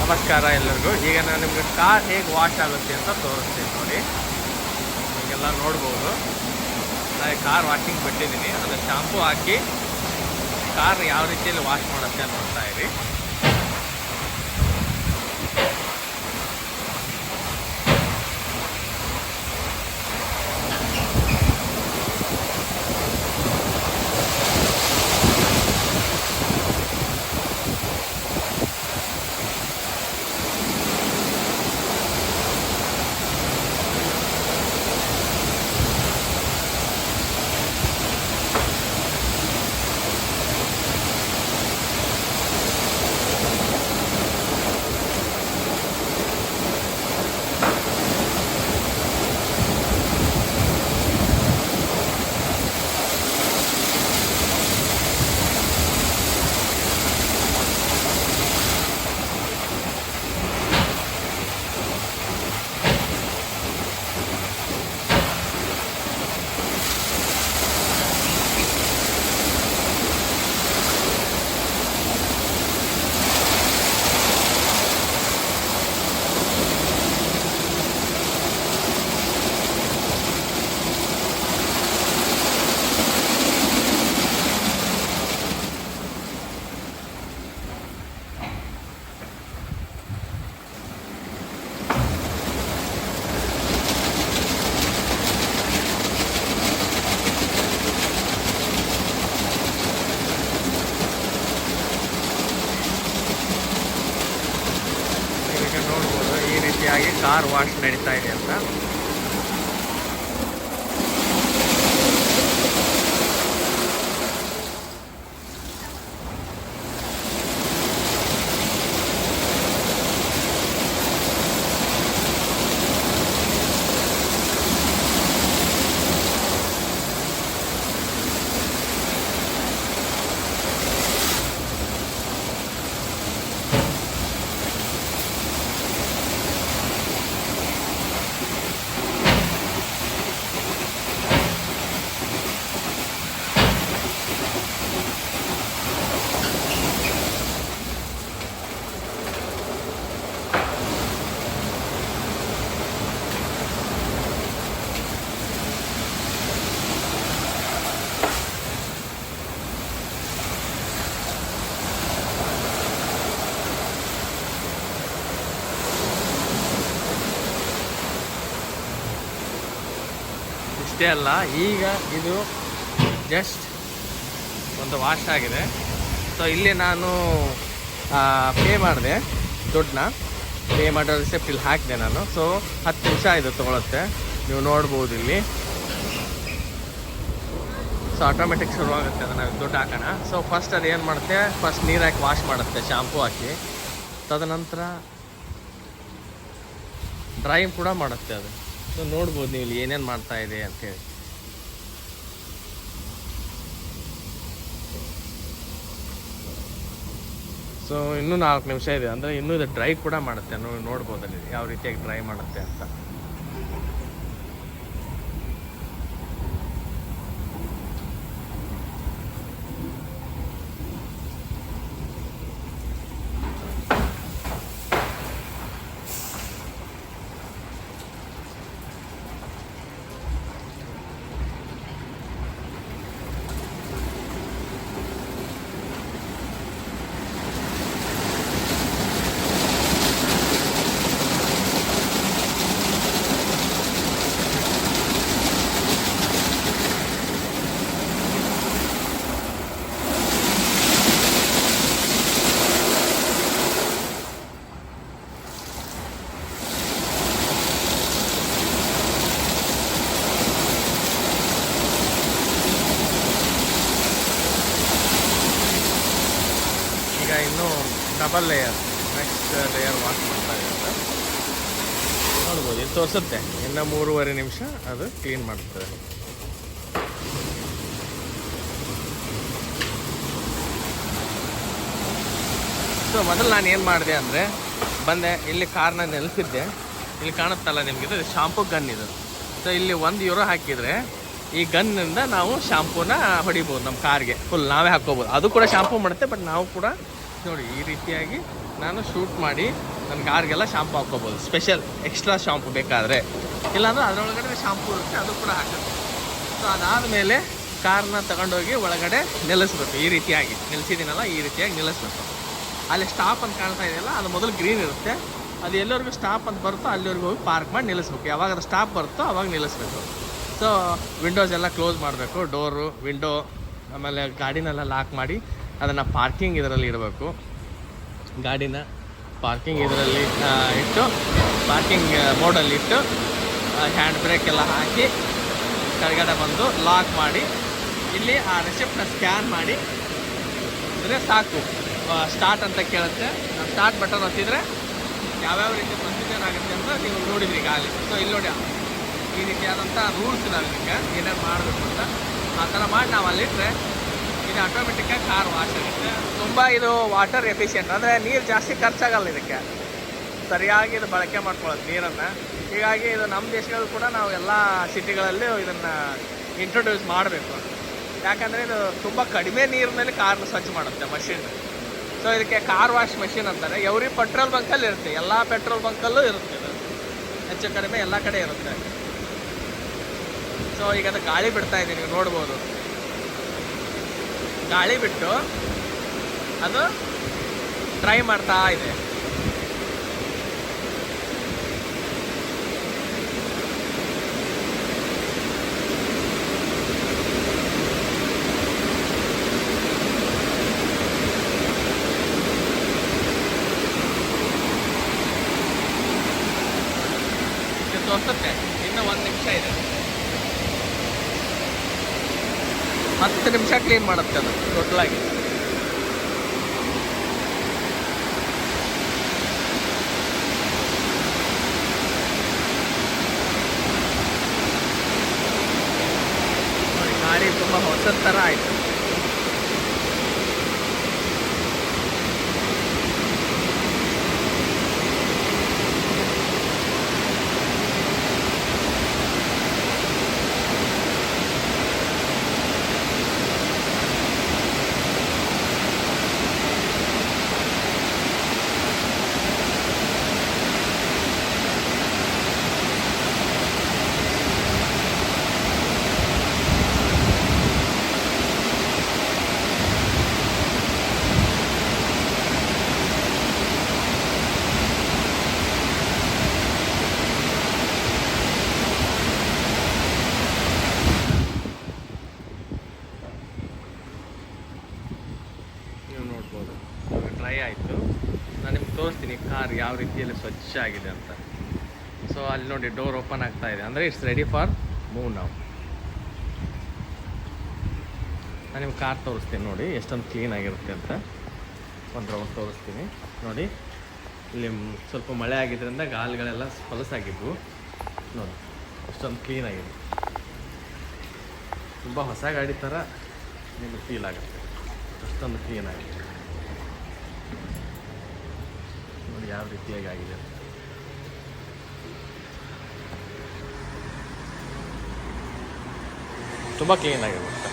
ನಮಸ್ಕಾರ ಎಲ್ಲರಿಗೂ. ಈಗ ನಾನು ನಿಮಗೆ ಕಾರ್ ಹೇಗೆ ವಾಶ್ ಆಗುತ್ತೆ ಅಂತ ತೋರಿಸ್ತೀನಿ ನೋಡಿ. ಈಗೆಲ್ಲ ನೋಡ್ಬೋದು, ನಾನು ಕಾರ್ ವಾಷಿಂಗ್ ಬಿಟ್ಟಿದ್ದೀನಿ. ಅದು ಶಾಂಪೂ ಹಾಕಿ ಕಾರ್ ಯಾವ ರೀತಿಯಲ್ಲಿ ವಾಶ್ ಮಾಡುತ್ತೆ ನೋಡ್ತಾ ಇರಿ. ನೋಡ್ಬೋದು ಈ ರೀತಿಯಾಗಿ ಕಾರ್ ವಾಶ್ ನಡೀತಾ ಇದೆ ಅಂತ. ಇಷ್ಟೇ ಅಲ್ಲ, ಈಗ ಇದು ಜಸ್ಟ್ ಒಂದು ವಾಶ್ ಆಗಿದೆ. ಸೊ ಇಲ್ಲಿ ನಾನು ಪೇ ಮಾಡಿದೆ, ದುಡ್ಡನ್ನ ಪೇ ಮಾಡೋ ರಿಸಿಪ್ಟ್ ಇಲ್ಲಿ ಹಾಕಿದೆ ನಾನು. ಸೊ 10 ನಿಮಿಷ ಇದು ತೊಗೊಳುತ್ತೆ, ನೀವು ನೋಡ್ಬೋದು ಇಲ್ಲಿ. ಸೊ ಆಟೋಮೆಟಿಕ್ ಶುರುವಾಗುತ್ತೆ, ಅದನ್ನು ದುಡ್ಡು ಹಾಕೋಣ. ಸೊ ಫಸ್ಟ್ ಅದು ಏನು ಮಾಡುತ್ತೆ, ಫಸ್ಟ್ ನೀರು ಹಾಕಿ ವಾಶ್ ಮಾಡುತ್ತೆ ಶಾಂಪೂ ಹಾಕಿ. ತದನಂತರ ಡ್ರೈ ಕೂಡ ಮಾಡುತ್ತೆ ಅದು. ಸೊ ನೋಡ್ಬೋದು ನೀವು ಇಲ್ಲಿ ಏನೇನು ಮಾಡ್ತಾ ಇದೆ ಅಂತೇಳಿ. ಸೊ ಇನ್ನೂ 4 ನಿಮಿಷ ಇದೆ, ಅಂದರೆ ಇನ್ನೂ ಇದು ಡ್ರೈ ಕೂಡ ಮಾಡುತ್ತೆ. ನೋಡ್ಬೋದು ಅಲ್ಲಿ ಯಾವ ರೀತಿಯಾಗಿ ಡ್ರೈ ಮಾಡುತ್ತೆ ಅಂತ. ಇನ್ನು double layer, next layer wash ಮಾಡ್ತಾ ಇರುತ್ತೆ. ನೋಡ್ಬೋದು ಇದು ತೋರಿಸುತ್ತೆ, ಇನ್ನು 3.5 ನಿಮಿಷ ಅದು ಕ್ಲೀನ್ ಮಾಡ್ತದೆ. ಸೊ ಮೊದಲು ನಾನು ಏನು ಮಾಡಿದೆ ಅಂದರೆ, ಬಂದೆ ಇಲ್ಲಿ ಕಾರ್ನ ನಿಲ್ಲಿಸಿದ್ದೆ. ಇಲ್ಲಿ ಕಾಣುತ್ತಲ್ಲ ನಿಮಗೆ, ಇದು ಶಾಂಪೂ ಗನ್ ಇದು. ಸೊ ಇಲ್ಲಿ €1 ಹಾಕಿದರೆ ಈ ಗನ್ನಿಂದ ನಾವು ಶಾಂಪೂನ ಹೊಡಿಬೋದು ನಮ್ಮ ಕಾರ್ಗೆ. ಫುಲ್ ನಾವೇ ಹಾಕ್ಕೋಬೋದು. ಅದು ಕೂಡ ಶಾಂಪೂ ಮಾಡುತ್ತೆ, ಬಟ್ ನಾವು ಕೂಡ ನೋಡಿ ಈ ರೀತಿಯಾಗಿ ನಾನು ಶೂಟ್ ಮಾಡಿ ನನ್ನ ಕಾರ್ಗೆಲ್ಲ ಶಾಂಪು ಹಾಕ್ಕೋಬೋದು, ಸ್ಪೆಷಲ್ ಎಕ್ಸ್ಟ್ರಾ ಶಾಂಪು ಬೇಕಾದರೆ. ಇಲ್ಲಾಂದ್ರೆ ಅದರೊಳಗಡೆ ಶಾಂಪೂ ಇರುತ್ತೆ, ಅದು ಕೂಡ ಹಾಕೋದು. ಸೊ ಅದಾದಮೇಲೆ ಕಾರ್ನ ತಗೊಂಡೋಗಿ ಒಳಗಡೆ ನಿಲ್ಲಿಸ್ಬೇಕು. ಈ ರೀತಿಯಾಗಿ ನಿಲ್ಲಿಸಿದ್ದೀನಲ್ಲ, ಈ ರೀತಿಯಾಗಿ ನಿಲ್ಲಿಸ್ಬೇಕು. ಅಲ್ಲಿ ಸ್ಟಾಪ್ ಅಂತ ಕಾಣ್ತಾ ಇದೆಯಲ್ಲ, ಅದು ಮೊದಲು ಗ್ರೀನ್ ಇರುತ್ತೆ. ಅದು ಎಲ್ಲರಿಗೂ ಸ್ಟಾಪ್ ಅಂತ ಬರುತ್ತೋ ಅಲ್ಲಿವರೆಗೂ ಹೋಗಿ ಪಾರ್ಕ್ ಮಾಡಿ ನಿಲ್ಲಿಸ್ಬೇಕು. ಯಾವಾಗ ಅದು ಸ್ಟಾಪ್ ಬರುತ್ತೋ ಅವಾಗ ನಿಲ್ಲಿಸ್ಬೇಕು. ಸೊ ವಿಂಡೋಸ್ ಎಲ್ಲ ಕ್ಲೋಸ್ ಮಾಡಬೇಕು, ಡೋರು, ವಿಂಡೋ, ಆಮೇಲೆ ಗಾಡಿನೆಲ್ಲ ಲಾಕ್ ಮಾಡಿ ಅದನ್ನು ಪಾರ್ಕಿಂಗ್ ಇದರಲ್ಲಿ ಇಡಬೇಕು. ಗಾಡಿನ ಪಾರ್ಕಿಂಗ್ ಇದರಲ್ಲಿ ಇಟ್ಟು, ಪಾರ್ಕಿಂಗ್ ಮೋಡಲ್ಲಿ ಇಟ್ಟು, ಹ್ಯಾಂಡ್ ಬ್ರೇಕ್ ಎಲ್ಲ ಹಾಕಿ ಕೆಳಗಡೆ ಬಂದು ಲಾಕ್ ಮಾಡಿ, ಇಲ್ಲಿ ಆ ರಿಸಿಪ್ಟ್ನ ಸ್ಕ್ಯಾನ್ ಮಾಡಿ ಅಂದರೆ ಸಾಕು. ಸ್ಟಾರ್ಟ್ ಅಂತ ಕೇಳುತ್ತೆ, ಸ್ಟಾರ್ಟ್ ಬಟನ್ ಒತ್ತಿದ್ರೆ ಯಾವ್ಯಾವ ರೀತಿ ಪ್ರೊಸೀಜರ್ ಆಗುತ್ತೆ ಅಂತ ನೀವು ನೋಡಿದ್ರಿ ಈಗಾಗಲೇ. ಸೊ ಇಲ್ಲಿ ನೋಡಿ, ಈ ರೀತಿಯಾದಂಥ ರೂಲ್ಸ್ ಇದಾವೆ ನಿಮಗೆ ಏನೇನು ಮಾಡಬೇಕು ಅಂತ. ಆ ಥರ ಮಾಡಿ ನಾವು ಅಲ್ಲಿಟ್ಟರೆ ಇದು ಆಟೋಮೆಟಿಕ್ಕಾಗಿ ಕಾರ್ ವಾಶ್ ಆಗುತ್ತೆ. ತುಂಬ ಇದು ವಾಟರ್ ಎಫಿಷಿಯೆಂಟ್, ಅಂದರೆ ನೀರು ಜಾಸ್ತಿ ಖರ್ಚಾಗಲ್ಲ ಇದಕ್ಕೆ, ಸರಿಯಾಗಿ ಇದು ಬಳಕೆ ಮಾಡ್ಕೊಳ್ಳೋದು ನೀರನ್ನು. ಹೀಗಾಗಿ ಇದು ನಮ್ಮ ದೇಶಗಳು ಕೂಡ ನಾವು ಎಲ್ಲ ಸಿಟಿಗಳಲ್ಲೂ ಇದನ್ನು ಇಂಟ್ರೊಡ್ಯೂಸ್ ಮಾಡಬೇಕು. ಯಾಕಂದರೆ ಇದು ತುಂಬ ಕಡಿಮೆ ನೀರಿನಲ್ಲಿ ಕಾರ್ನ ಸ್ವಚ್ಛ ಮಾಡುತ್ತೆ ಮಷಿನ್. ಸೊ ಇದಕ್ಕೆ ಕಾರ್ ವಾಶ್ ಮಷಿನ್ ಅಂತಾರೆ. ಎವ್ರಿ ಪೆಟ್ರೋಲ್ ಬಂಕಲ್ಲಿ ಇರುತ್ತೆ, ಎಲ್ಲ ಪೆಟ್ರೋಲ್ ಬಂಕಲ್ಲೂ ಇರುತ್ತೆ ಇದು, ಹೆಚ್ಚು ಕಡಿಮೆ ಎಲ್ಲ ಕಡೆ ಇರುತ್ತೆ. ಸೊ ಈಗ ಅದು ಗಾಳಿ ಬಿಡ್ತಾ ಇದೆ, ನೀವು ನೋಡ್ಬೋದು. ಗಾಳಿ ಬಿಟ್ಟು ಅದು ಟ್ರೈ ಮಾಡ್ತಾ ಇದೆ. ತೋರಿಸುತ್ತೆ ಇನ್ನೂ 1 ನಿಮಿಷ ಇದೆ. 10 ನಿಮಿಷ ಕ್ಲೀನ್ ಮಾಡುತ್ತೆ ಅದು ಟೋಟಲಾಗಿ. ಗಾಡಿ ತುಂಬ ಹೊಸದ ಥರ ಆಯಿತು. ನೋಡ್ಬೋದು ಡ್ರೈ ಆಯಿತು. ನಾನು ನಿಮ್ಗೆ ತೋರಿಸ್ತೀನಿ ಕಾರ್ ಯಾವ ರೀತಿಯಲ್ಲಿ ಸ್ವಚ್ಛ ಆಗಿದೆ ಅಂತ. ಸೊ ಅಲ್ಲಿ ನೋಡಿ ಡೋರ್ ಓಪನ್ ಆಗ್ತಾ ಇದೆ, ಅಂದರೆ ಇಟ್ಸ್ ರೆಡಿ ಫಾರ್ ಮೂವ್ ನಾವು. ನಾನು ನಿಮ್ಗೆ ಕಾರ್ ತೋರಿಸ್ತೀನಿ ನೋಡಿ ಎಷ್ಟೊಂದು ಕ್ಲೀನ್ ಆಗಿರುತ್ತೆ ಅಂತ. ಒಂದು ರೌಂಡ್ ತೋರಿಸ್ತೀನಿ ನೋಡಿ. ಇಲ್ಲಿ ಸ್ವಲ್ಪ ಮಳೆ ಆಗಿದ್ದರಿಂದ ಗಾಲಿಗಳೆಲ್ಲ ಹೊಲಸಾಗಿದ್ವು ನೋಡಿ, ಎಷ್ಟೊಂದು ಕ್ಲೀನ್ ಆಗಿದೆ. ತುಂಬ ಹೊಸ ಗಾಡಿ ಥರ ನಿಮಗೆ ಫೀಲ್ ಆಗುತ್ತೆ, ಅಷ್ಟೊಂದು ಕ್ಲೀನ್ ಆಗಿದೆ ನೋಡಿ ಯಾವ ರೀತಿಯಾಗಿ ಆಗಿದೆ. ತುಂಬ ಕ್ಲೀನ್ ಆಗಿರುತ್ತೆ.